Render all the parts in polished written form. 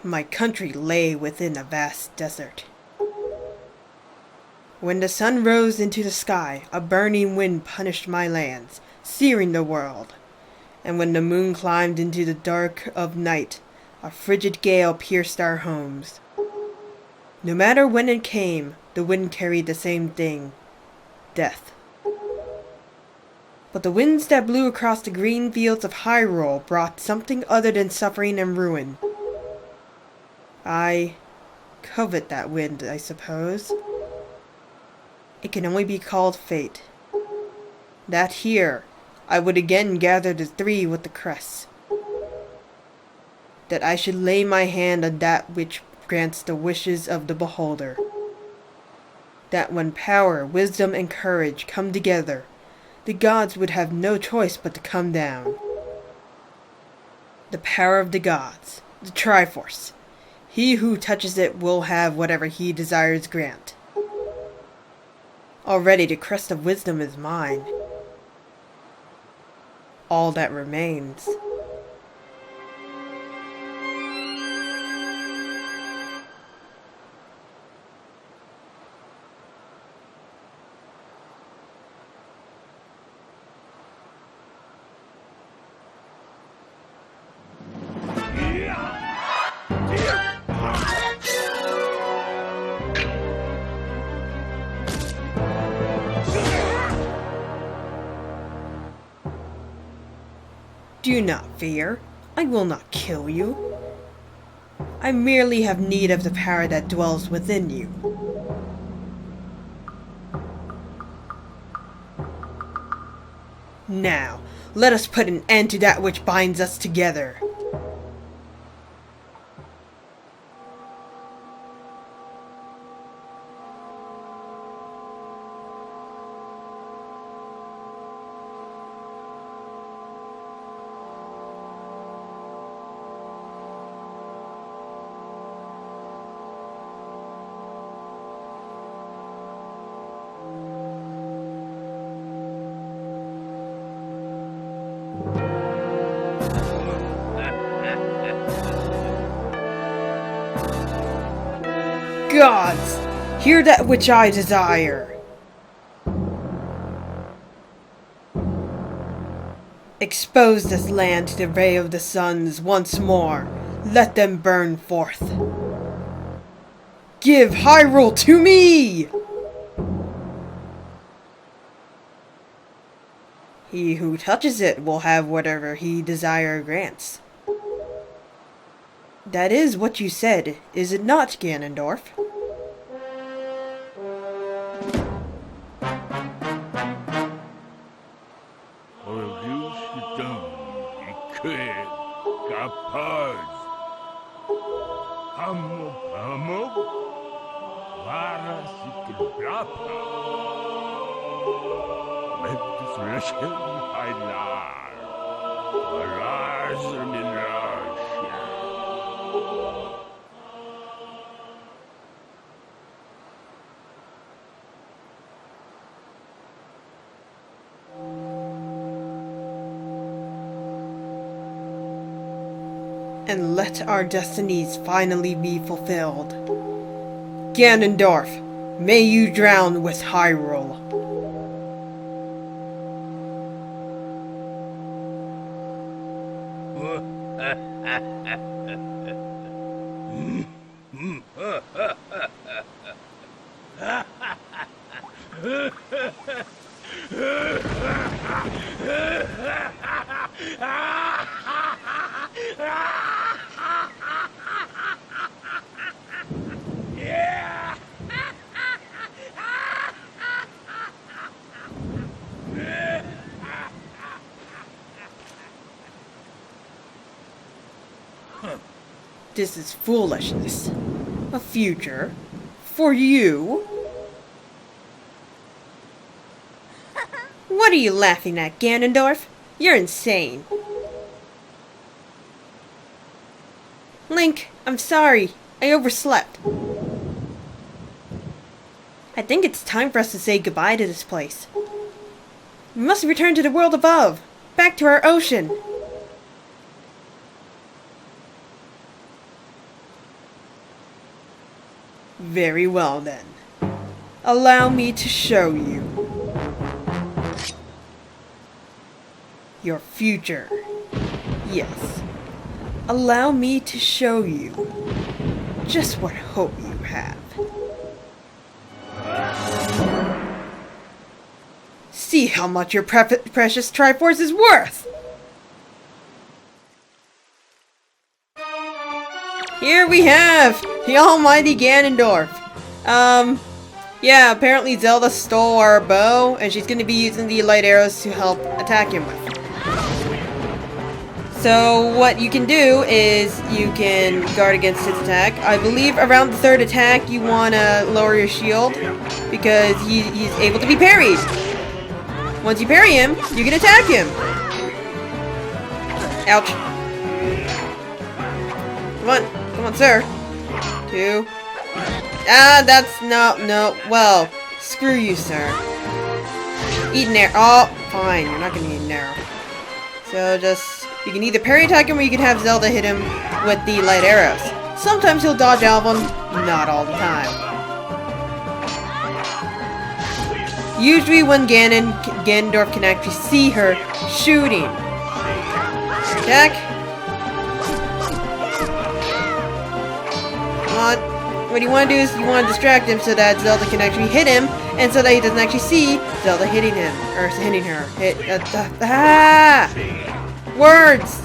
My country lay within a vast desert. When the sun rose into the sky, a burning wind punished my lands, searing the world. And when the moon climbed into the dark of night, a frigid gale pierced our homes. No matter when it came, the wind carried the same thing: death. But the winds that blew across the green fields of Hyrule brought something other than suffering and ruin. I covet that wind, I suppose. It can only be called fate. That here, I would again gather the three with the crest. That I should lay my hand on that which grants the wishes of the beholder. That when power, wisdom, and courage come together, the gods would have no choice but to come down. The power of the gods, the Triforce. He who touches it will have whatever he desires grant. Already the crest of wisdom is mine. All that remains. Do not fear. I will not kill you. I merely have need of the power that dwells within you. Now, let us put an end to that which binds us together. Gods, hear that which I desire. Expose this land to the ray of the suns once more. Let them burn forth. Give Hyrule to me! He who touches it will have whatever he desire grants. That is what you said, is it not, Ganondorf? And let our destinies finally be fulfilled. Ganondorf, may you drown with Hyrule. This is foolishness. A future? For you? What are you laughing at, Ganondorf? You're insane. Link, I'm sorry. I overslept. I think it's time for us to say goodbye to this place. We must return to the world above. Back to our ocean. Very well then. Allow me to show you your future. Yes. Allow me to show you just what hope you have. See how much your precious Triforce is worth! Here we have the almighty Ganondorf. Yeah, apparently Zelda stole our bow, and she's going to be using the light arrows to help attack him with. So what you can do is you can guard against his attack. I believe around the third attack you want to lower your shield because he's able to be parried. Once you parry him, you can attack him. Ouch. Come on, sir. 2. Ah, that's no. Well, screw you, sir. Eat an arrow. Oh, fine. You're not gonna eat an arrow. So just, you can either parry attack him or you can have Zelda hit him with the light arrows. Sometimes he'll dodge out of them, not all the time. Usually when Ganondorf can actually see her shooting. Attack. Come on. What you want to do is you want to distract him so that Zelda can actually hit him, and so that he doesn't actually see Zelda hitting him, or hitting her. Words!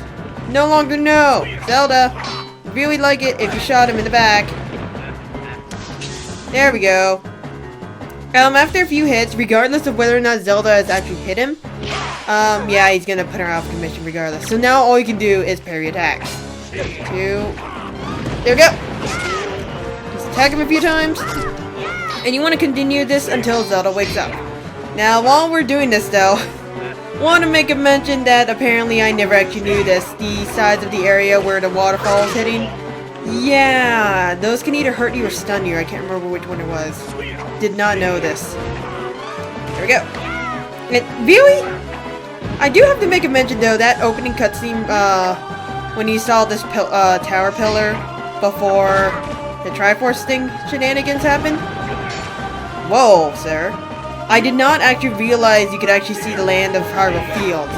No longer know! Zelda, I'd really like it if you shot him in the back. There we go. After a few hits, regardless of whether or not Zelda has actually hit him, yeah, he's gonna put her out of commission regardless. So now all you can do is parry attacks. 2. There we go! Just attack him a few times. And you want to continue this until Zelda wakes up. Now, while we're doing this though, want to make a mention that apparently I never actually knew this. The sides of the area where the waterfall is hitting. Yeah, those can either hurt you or stun you. I can't remember which one it was. Did not know this. There we go. And really? I do have to make a mention though, that opening cutscene, when you saw this tower pillar before the Triforce thing shenanigans happened. Whoa, sir. I did not actually realize you could actually see the land of Hyrule Field.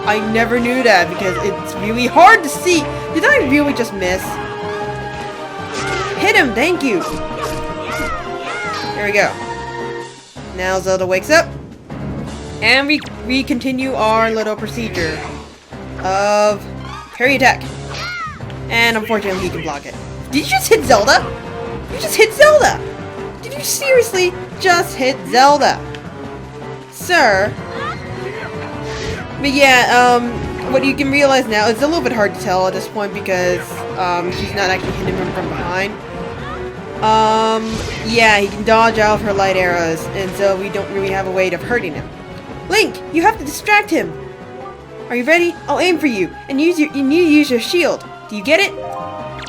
I never knew that because it's really hard to see. Did I really just miss? Hit him, thank you. There we go. Now Zelda wakes up. And we continue our little procedure of parry attack. And unfortunately he can block it. Did you just hit Zelda? You just hit Zelda! Did you seriously just hit Zelda? Sir? But yeah, what you can realize now, it's a little bit hard to tell at this point because she's not actually hitting him from behind. Yeah, he can dodge out of her light arrows, and so we don't really have a way of hurting him. Link, you have to distract him! Are you ready? I'll aim for you, and you use your shield. Do you get it?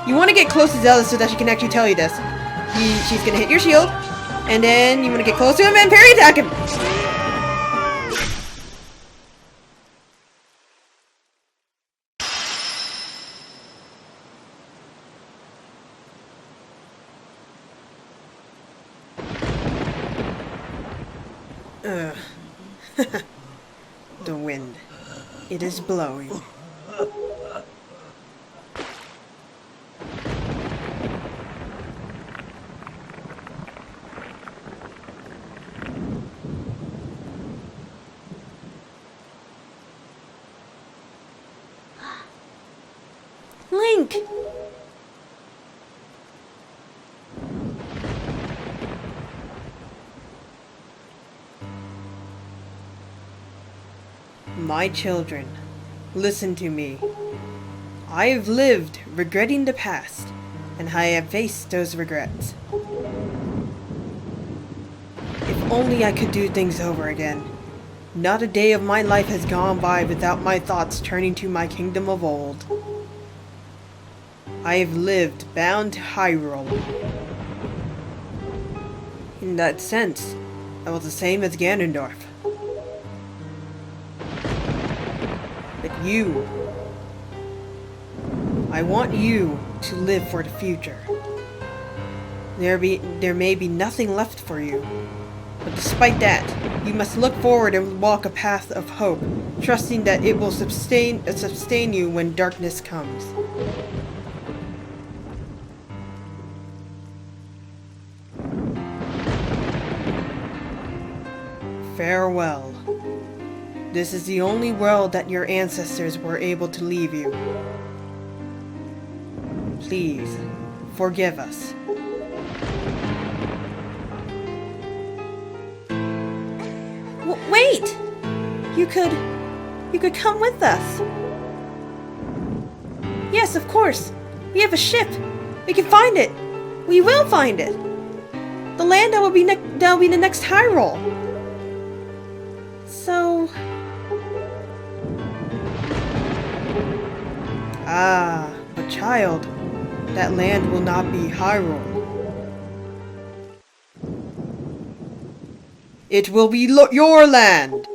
You want to get close to Zelda so that she can actually tell you this. She's gonna hit your shield, and then you want to get close to him and parry attack him! The wind. It is blowing. Link! My children, listen to me. I have lived regretting the past, and I have faced those regrets. If only I could do things over again. Not a day of my life has gone by without my thoughts turning to my kingdom of old. I have lived bound to Hyrule. In that sense, I was the same as Ganondorf. But you, I want you to live for the future. There may be nothing left for you. But despite that, you must look forward and walk a path of hope, trusting that it will sustain you when darkness comes. Farewell. This is the only world that your ancestors were able to leave you. Please, forgive us. Wait! You could come with us. Yes, of course. We have a ship. We can find it. We will find it. The land that will be the next Hyrule. So... Ah, but child, that land will not be Hyrule. It will be your land!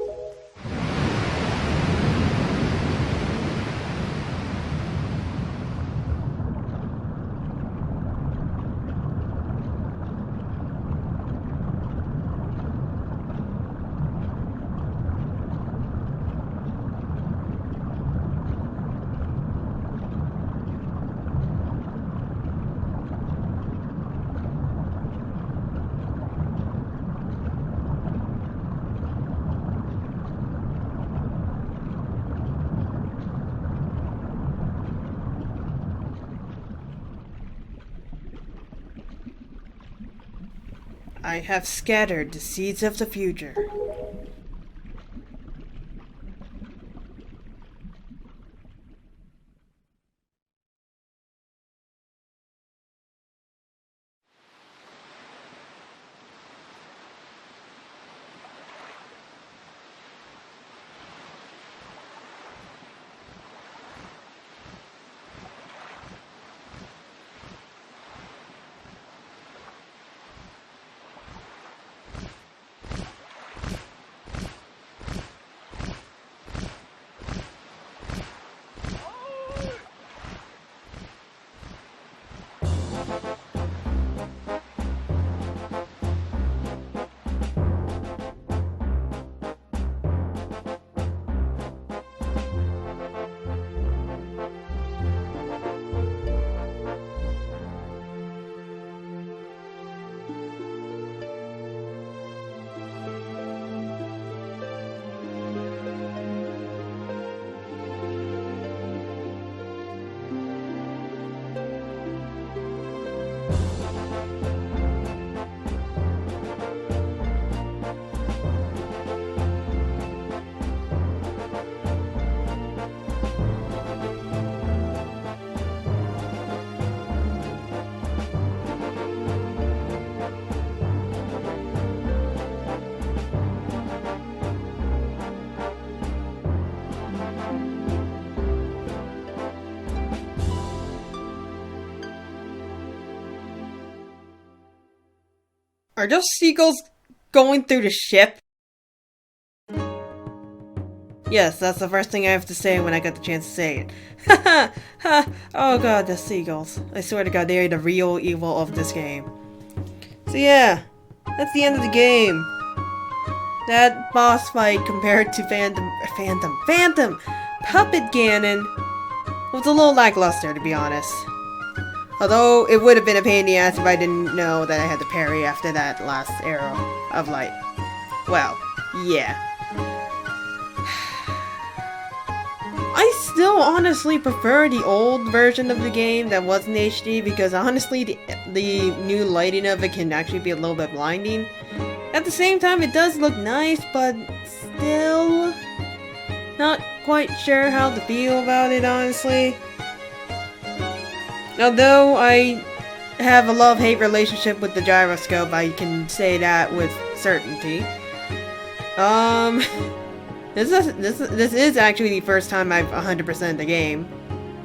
I have scattered the seeds of the future. Are those seagulls going through the ship? Yes, that's the first thing I have to say when I get the chance to say it. Ha ha! Oh god, the seagulls. I swear to god, they are the real evil of this game. So yeah, that's the end of the game. That boss fight compared to Phantom Puppet Ganon was a little lackluster, to be honest. Although, it would have been a pain in the ass if I didn't know that I had to parry after that last arrow of light. Well, yeah. I still honestly prefer the old version of the game that wasn't HD because honestly, the new lighting of it can actually be a little bit blinding. At the same time, it does look nice, but still not quite sure how to feel about it, honestly. Although I have a love-hate relationship with the gyroscope, I can say that with certainty. This is actually the first time I've 100%ed the game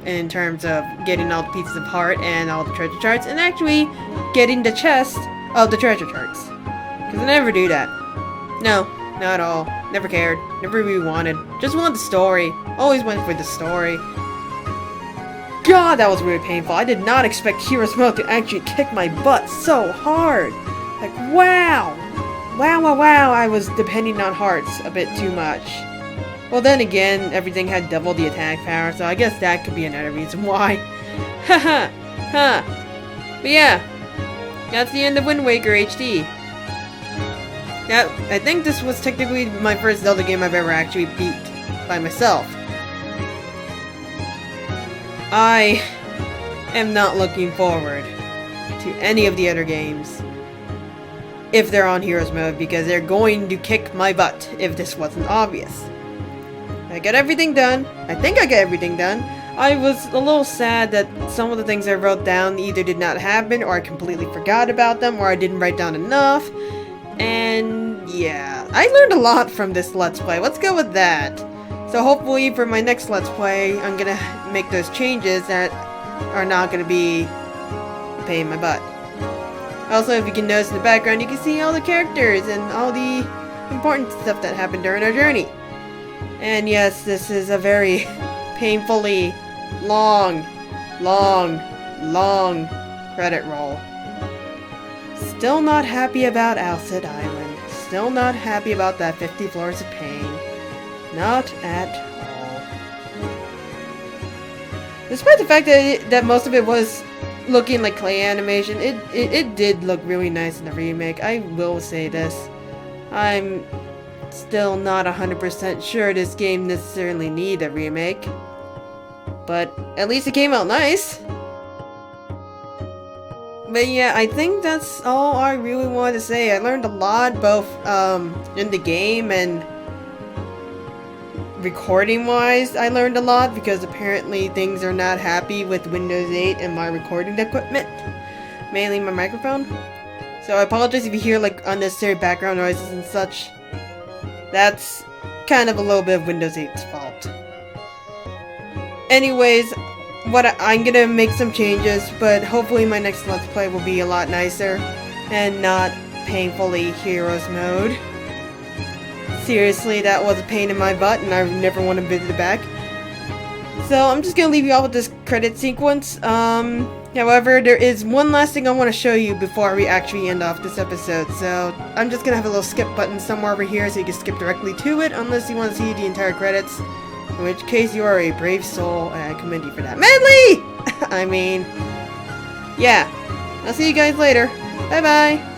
in terms of getting all the pieces of heart and all the treasure charts, and actually getting the chest of the treasure charts. Because I never do that. No, not at all. Never cared. Never really wanted. Just wanted the story. Always went for the story. god, that was really painful. I did not expect Hero's Mode to actually kick my butt so hard. Like, wow. Wow, I was depending on hearts a bit too much. Well, then again, everything had double the attack power, so I guess that could be another reason why. Haha, But yeah, that's the end of Wind Waker HD. Now, I think this was technically my first Zelda game I've ever actually beat by myself. I am not looking forward to any of the other games if they're on Heroes Mode, because they're going to kick my butt if this wasn't obvious. I got everything done. I think I got everything done. I was a little sad that some of the things I wrote down either did not happen, or I completely forgot about them, or I didn't write down enough. And yeah, I learned a lot from this Let's Play. Let's go with that. So hopefully for my next Let's Play, I'm gonna make those changes that are not gonna be a pain in my butt. Also, if you can notice in the background, you can see all the characters and all the important stuff that happened during our journey. And yes, this is a very painfully long credit roll. Still not happy about Alcid Island. Still not happy about that 50 Floors of Pain. Not at all. Despite the fact that most of it was looking like clay animation, it did look really nice in the remake. I will say this. I'm still not 100% sure this game necessarily need a remake. But at least it came out nice. But yeah, I think that's all I really wanted to say. I learned a lot, both in the game and recording-wise. I learned a lot because apparently things are not happy with Windows 8 and my recording equipment, mainly my microphone. So I apologize if you hear like unnecessary background noises and such. That's kind of a little bit of Windows 8's fault. Anyways, I'm gonna make some changes, but hopefully my next Let's Play will be a lot nicer and not painfully Heroes Mode. Seriously, that was a pain in my butt and I never want to visit it back. So I'm just gonna leave you all with this credit sequence. However, there is one last thing I want to show you before we actually end off this episode. So I'm just gonna have a little skip button somewhere over here so you can skip directly to it, unless you want to see the entire credits. In which case, you are a brave soul, and I commend you for that. Manly! I mean, yeah. I'll see you guys later. Bye-bye.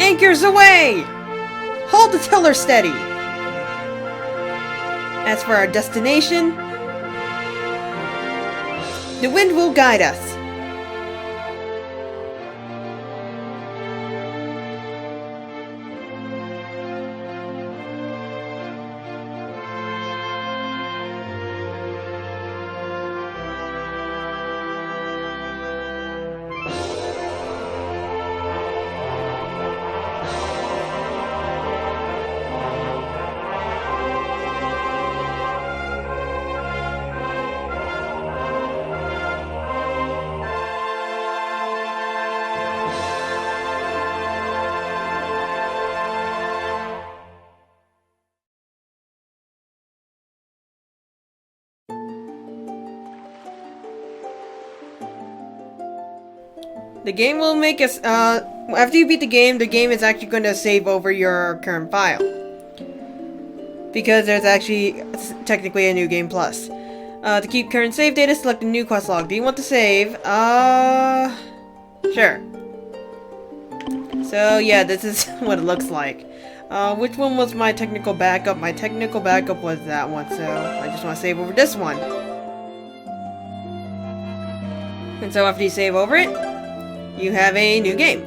Anchors away! Hold the tiller steady! As for our destination, the wind will guide us. The game will make us, after you beat the game is actually going to save over your current file. Because there's actually, technically a new game plus. To keep current save data, select a new quest log. Do you want to save? Sure. So, yeah, this is what it looks like. Which one was my technical backup? My technical backup was that one, so I just want to save over this one. And so after you save over it, you have a new game.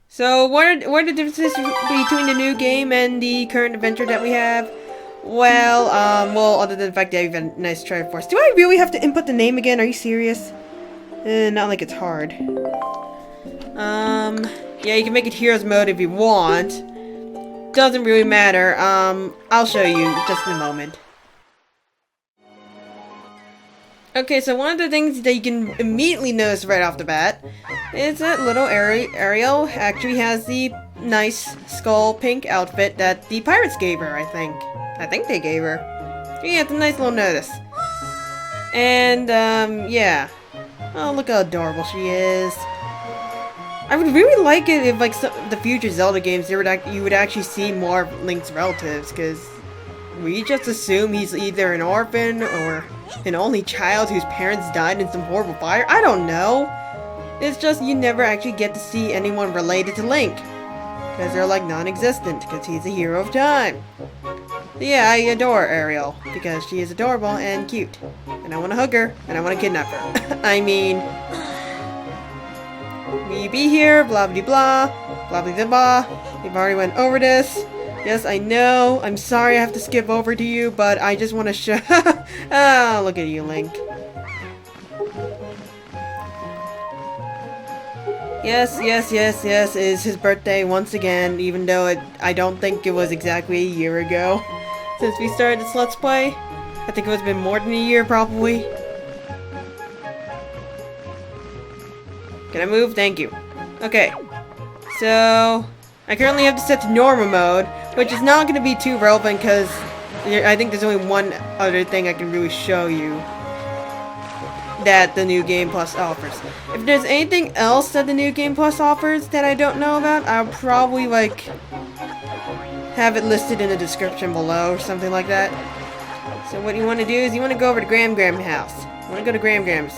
So what are the differences between the new game and the current adventure that we have? Well, other than the fact that you have a nice Triforce. Do I really have to input the name again? Are you serious? Not like it's hard. Yeah, you can make it Heroes Mode if you want. Doesn't really matter. I'll show you just in a moment. Okay, so one of the things that you can immediately notice right off the bat is that little Ariel actually has the nice skull pink outfit that the pirates gave her, I think. I think they gave her. Yeah, it's a nice little notice. And, yeah. Oh, look how adorable she is. I would really like it if, like, the future Zelda games, you would actually see more of Link's relatives, because we just assume he's either an orphan or an only child whose parents died in some horrible fire. I don't know. It's just you never actually get to see anyone related to Link, because they're like non-existent, because he's a hero of time. So yeah, I adore Ariel, because she is adorable and cute. And I want to hug her, and I want to kidnap her. I mean, we be here, blah blah blah, blah blah blah. We've already went over this. Yes, I know. I'm sorry I have to skip over to you, but I just want to show... Oh, look at you, Link. Yes, it is his birthday once again, even though I don't think it was exactly a year ago since we started this Let's Play. I think it was been more than a year, probably. Can I move? Thank you. Okay. So, I currently have to set to normal mode, which is not going to be too relevant because I think there's only one other thing I can really show you that the new Game Plus offers. If there's anything else that the new Game Plus offers that I don't know about, I'll probably, like, have it listed in the description below or something like that. So what you want to do is you want to go over to Gram house. You want to go to Gram's.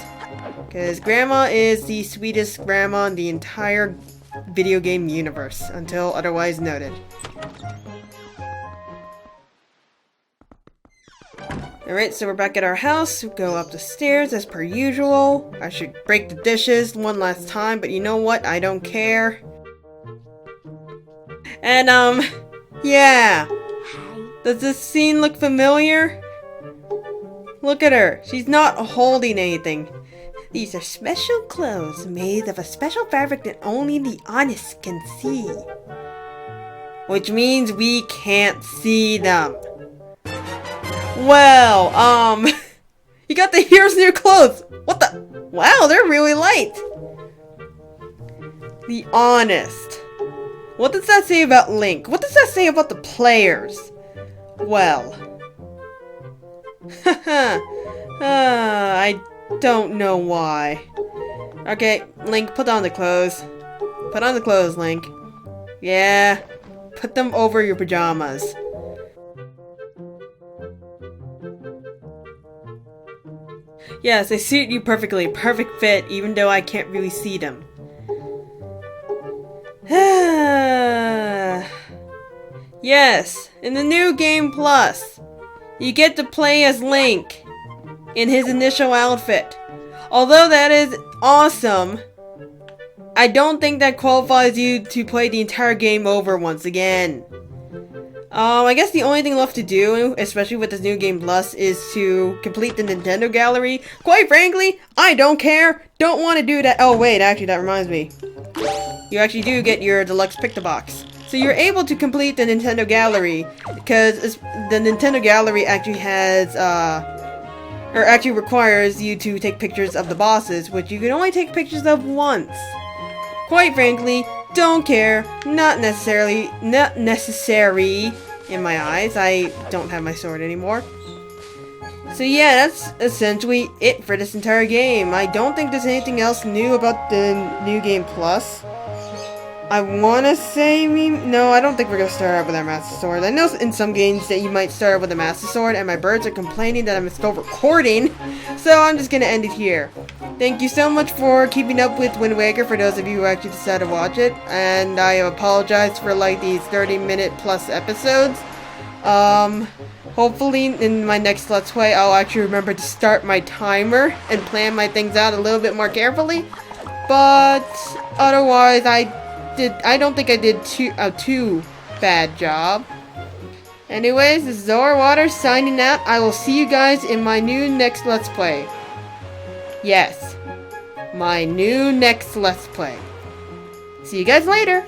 Because Grandma is the sweetest grandma in the entire video game universe, until otherwise noted. Alright, so we're back at our house. We go up the stairs as per usual. I should break the dishes one last time, but you know what? I don't care. And, yeah. Does this scene look familiar? Look at her. She's not holding anything. These are special clothes made of a special fabric that only the honest can see. Which means we can't see them. Well, you got the hero's new clothes. What the? Wow, they're really light. The honest. What does that say about Link? What does that say about the players? Well. Haha. I don't know why. Okay, Link, put on the clothes. Put on the clothes, Link. Yeah. Put them over your pajamas. Yes, they suit you perfectly. Perfect fit, even though I can't really see them. Yes, in the new Game Plus, you get to play as Link in his initial outfit. Although that is awesome, I don't think that qualifies you to play the entire game over once again. I guess the only thing left to do, especially with this new Game Plus, is to complete the Nintendo Gallery. Quite frankly, I don't care. Don't want to do that. Oh wait, actually that reminds me. You actually do get your deluxe pick-the-box. So you're able to complete the Nintendo Gallery, because the Nintendo Gallery actually has, or actually requires you to take pictures of the bosses, which you can only take pictures of once. Quite frankly, don't care. Not necessary in my eyes. I don't have my sword anymore. So yeah, that's essentially it for this entire game. I don't think there's anything else new about the New Game Plus. I wanna say no, I don't think we're gonna start out with our Master Sword. I know in some games that you might start out with a Master Sword, and my birds are complaining that I'm still recording, so I'm just gonna end it here. Thank you so much for keeping up with Wind Waker, for those of you who actually decided to watch it, and I apologize for like these 30-minute plus episodes. Hopefully in my next Let's Play, I'll actually remember to start my timer and plan my things out a little bit more carefully, but otherwise I don't think I did a too bad job. Anyways, this is Zora Water signing out. I will see you guys in my new next Let's Play. Yes, my new next Let's Play. See you guys later.